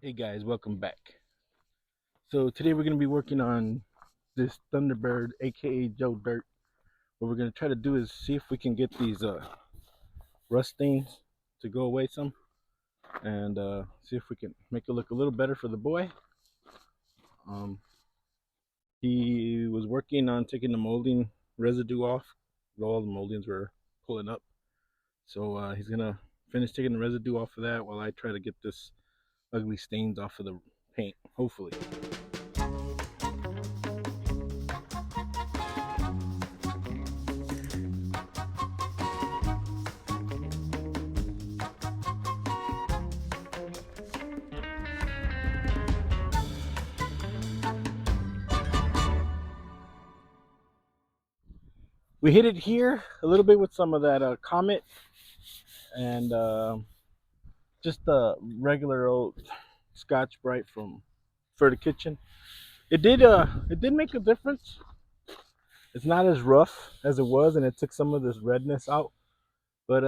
Hey guys, welcome back. So today we're going to be working on this Thunderbird, aka Joe Dirt. What we're going to try to do is see if we can get these rust stains to go away some, and see if we can make it look a little better for the boy. Um, he was working on taking the molding residue off. All the moldings were pulling up, so he's going to finish taking the residue off of that while I try to get this ugly stains off of the paint, hopefully. We hit it here a little bit with some of that Comet and just the regular old Scotch Brite from for the kitchen. It did make a difference. It's not as rough as it was, and it took some of this redness out. But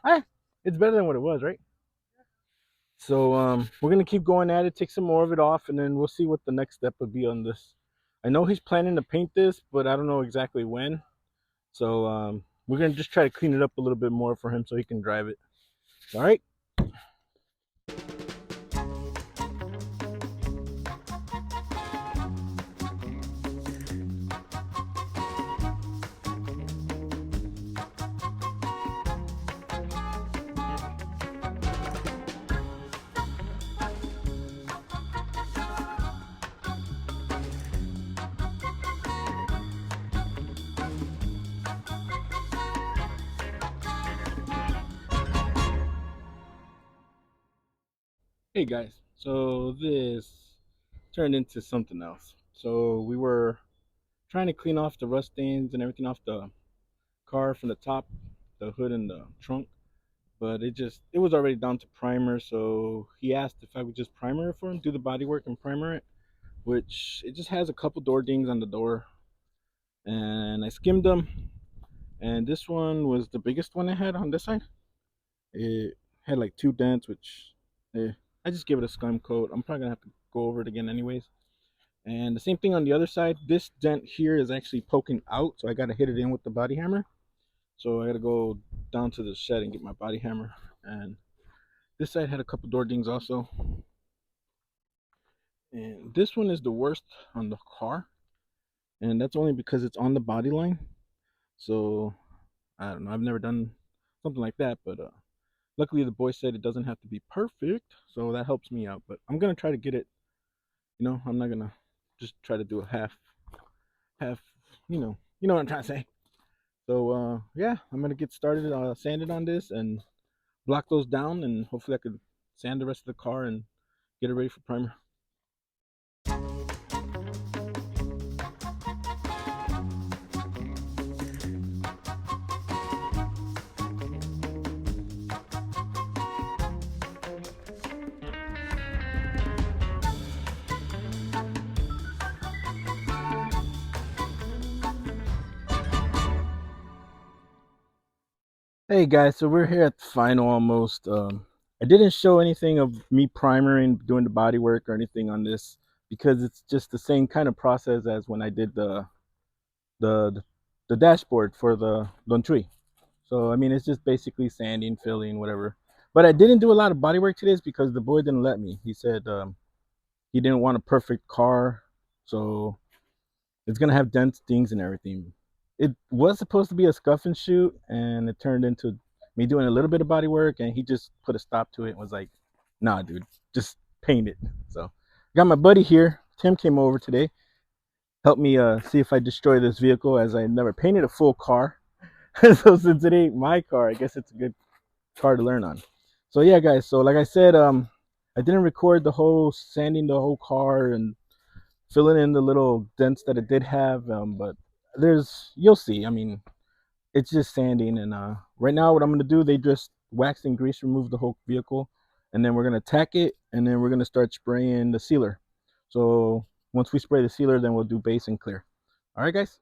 eh, it's better than what it was, right? So we're gonna keep going at it, take some more of it off, and then we'll see what the next step would be on this. I know he's planning to paint this, but I don't know exactly when. So we're gonna just try to clean it up a little bit more for him so he can drive it. All right. Hey guys, so this turned into something else. So we were trying to clean off the rust stains and everything off the car from the top, the hood and the trunk, but it was already down to primer. So he asked if I would just primer it for him, do the body work and primer it, which it just has a couple door dings on the door, and I skimmed them, and this one was the biggest one I had on this side. It had like two dents, which I just gave it a scum coat. I'm probably gonna have to go over it again anyways. And the same thing on the other side. This dent here is actually poking out, so I gotta hit it in with the body hammer. So I gotta go down to the shed and get my body hammer. And this side had a couple door dings also. And this one is the worst on the car, and that's only because it's on the body line. So I don't know. I've never done something like that, but luckily the boy said it doesn't have to be perfect, so that helps me out. But I'm gonna try to get it. I'm not gonna just try to do a half. You know what I'm trying to say. So yeah, I'm gonna get started sanding on this and block those down, and hopefully I could sand the rest of the car and get it ready for primer. Hey guys, so we're here at the final almost. I didn't show anything of me primering, doing the body work or anything on this because it's just the same kind of process as when I did the the dashboard for the Don Tree. So I mean, it's just basically sanding, filling, whatever. But I didn't do a lot of body work today because the boy didn't let me. He said he didn't want a perfect car, so it's gonna have dents, dings, and everything. It was supposed to be a scuff and shoot, and it turned into me doing a little bit of body work, and he just put a stop to it and was like, "Nah, dude, just paint it." So, got my buddy here. Tim came over today, helped me see if I destroy this vehicle, as I never painted a full car. So since it ain't my car, I guess it's a good car to learn on. So yeah, guys. So like I said, I didn't record the whole sanding the whole car and filling in the little dents that it did have. But you'll see. I mean, it's just sanding, and right now what I'm gonna do, they just wax and grease remove the whole vehicle, and then we're gonna tack it, and then we're gonna start spraying the sealer. So once we spray the sealer, then we'll do base and clear. All right, guys.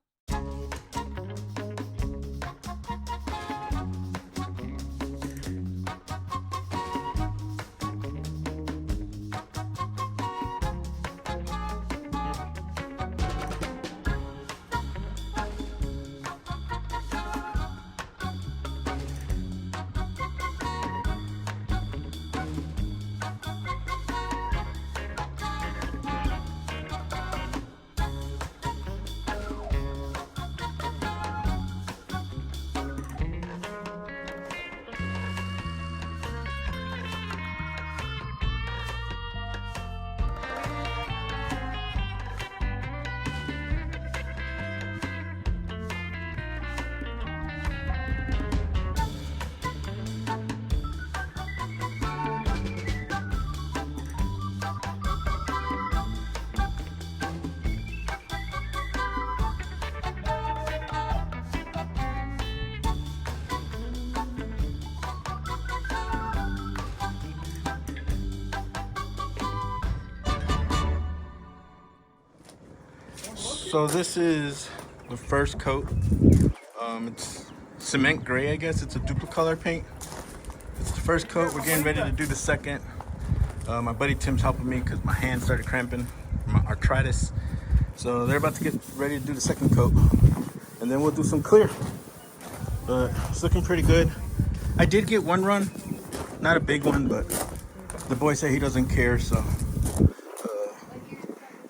So this is the first coat. It's cement gray, I guess. It's a duplicolor paint. It's the first coat. We're getting ready to do the second. My buddy Tim's helping me because my hand started cramping, my arthritis. So they're about to get ready to do the second coat, and then we'll do some clear. But it's looking pretty good. I did get one run, not a big one, but the boy said he doesn't care. So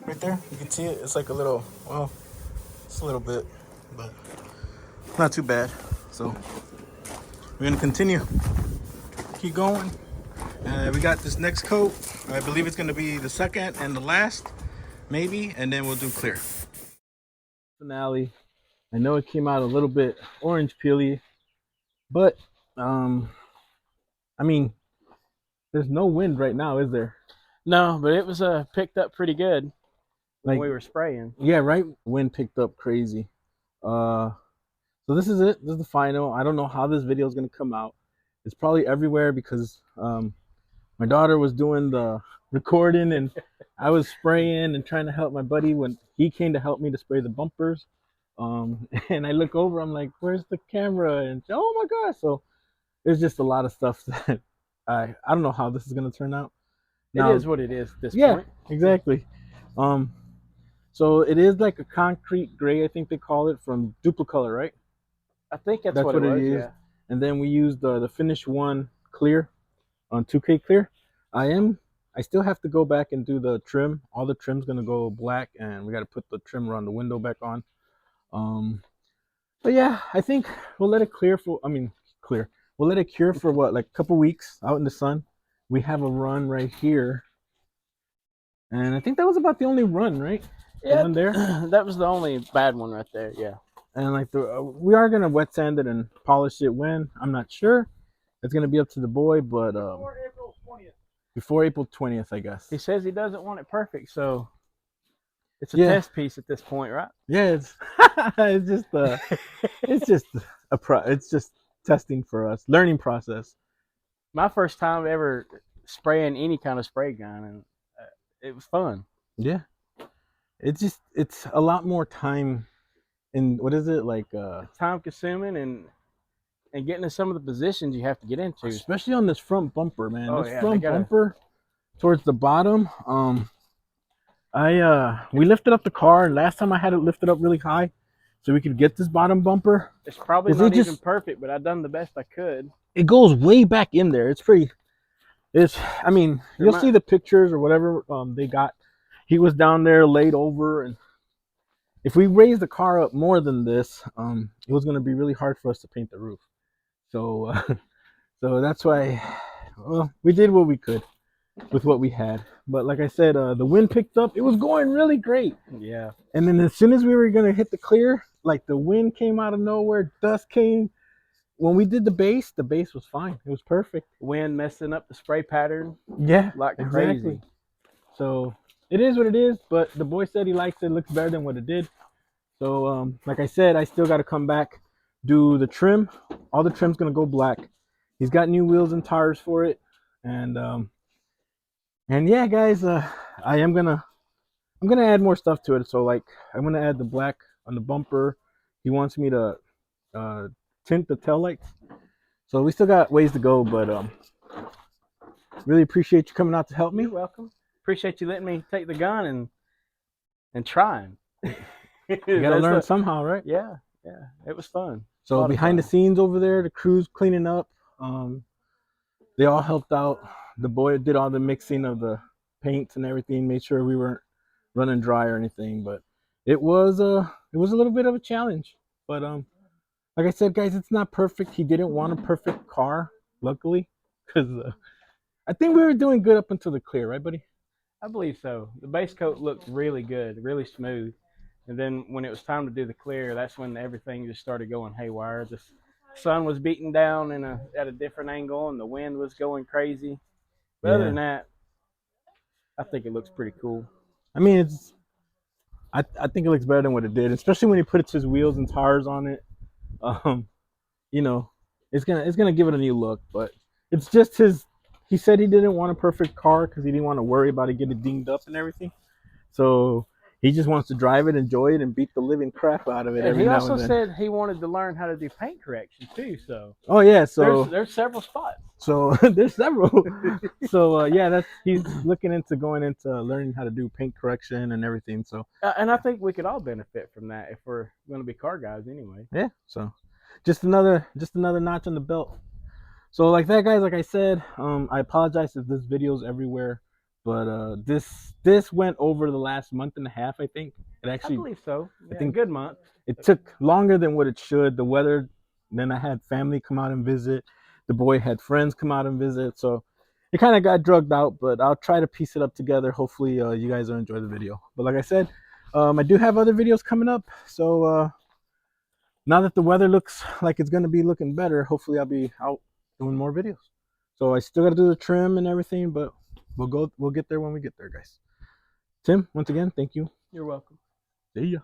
right there, you can see it. It's like a little, well, it's a little bit, but not too bad. So we're gonna continue, keep going. We got this next coat. I believe it's gonna be the second and the last, maybe, and then we'll do clear. Finale. I know it came out a little bit orange peely, but I mean, there's no wind right now, is there? No, but it was picked up pretty good when we were spraying. Yeah, right. Wind picked up crazy. So this is it. This is the final. I don't know how this video is gonna come out. It's probably everywhere because my daughter was doing the recording and I was spraying and trying to help my buddy when he came to help me to spray the bumpers. And I look over, I'm like, where's the camera? And oh my gosh. So there's just a lot of stuff that I don't know how this is gonna turn out. Now, it is what it is at this point. Yeah, exactly. So it is like a concrete gray, I think they call it, from Duplicolor, right? I think that's what it was, is. Yeah. And then we used the Finish One clear on 2K clear. I still have to go back and do the trim. All the trim's gonna go black, and we got to put the trimmer on the window back on. But yeah, I think we'll let it clear for. We'll let it cure for what, like a couple weeks out in the sun. We have a run right here, and I think that was about the only run, right? Yeah, one there. That was the only bad one right there. Yeah. And like we are gonna wet sand it and polish it when, I'm not sure. It's gonna be up to the boy, but before April 20th, I guess. He says he doesn't want it perfect, so it's a test piece at this point, right? Yeah, it's it's just testing for us, learning process. My first time ever spraying any kind of spray gun, and it was fun. Yeah, it's a lot more time. And what is it like? Time consuming and getting to some of the positions you have to get into, especially on this front bumper, man. Front bumper towards the bottom. We lifted up the car, and last time I had it lifted up really high so we could get this bottom bumper. It's probably not even perfect, but I've done the best I could. It goes way back in there. I mean, you'll see the pictures or whatever they got. He was down there laid over, and if we raised the car up more than this, it was going to be really hard for us to paint the roof. So so that's why, well, we did what we could with what we had. But like I said, the wind picked up. It was going really great. Yeah. And then as soon as we were going to hit the clear, like the wind came out of nowhere, dust came. When we did the base was fine. It was perfect. Wind messing up the spray pattern. Yeah, like crazy. Exactly. So it is what it is, but the boy said he likes it. It looks better than what it did. So like I said, I still got to come back, do the trim. All the trim's going to go black. He's got new wheels and tires for it. And yeah, guys, I'm gonna add more stuff to it. So like, I'm gonna add the black on the bumper. He wants me to tint the tail lights. So we still got ways to go, but really appreciate you coming out to help me. You're welcome. Appreciate you letting me take the gun and trying. You gotta learn somehow, right? Yeah, it was fun. So behind the scenes over there, the crew's cleaning up. They all helped out. The boy did all the mixing of the paints and everything, made sure we weren't running dry or anything. But it was a little bit of a challenge. But like I said, guys, it's not perfect. He didn't want a perfect car, luckily, because I think we were doing good up until the clear, right, buddy? I believe so. The base coat looked really good, really smooth. And then when it was time to do the clear, that's when everything just started going haywire. The sun was beating down at a different angle, and the wind was going crazy. But other than that, I think it looks pretty cool. I mean, I think it looks better than what it did, especially when he puts his wheels and tires on it. You know, it's gonna give it a new look. But it's just he said he didn't want a perfect car because he didn't want to worry about it getting dinged up and everything. So he just wants to drive it, enjoy it, and beat the living crap out of it And every he now also and then. said he wanted to learn how to do paint correction too. So Oh yeah, there's several spots. so there's several. So yeah, that's he's looking into going into learning how to do paint correction and everything. So And I think we could all benefit from that if we're going to be car guys anyway. yeah, so just another notch on the belt. So like that, guys, like I said, I apologize if this video's everywhere, but this went over the last month and a half. I think it I actually, believe so. I Yeah, think good month. it took longer than what it should. The weather, then I had family come out and visit. The boy had friends come out and visit, so it kind of got drugged out. But I'll try to piece it up together. Hopefully, you guys will enjoy the video. But like I said, I do have other videos coming up. So now that the weather looks like it's gonna be looking better, hopefully I'll be out doing more videos. So I still got to do the trim and everything, but we'll get there when we get there, guys. Tim, once again, thank you. You're welcome. See ya.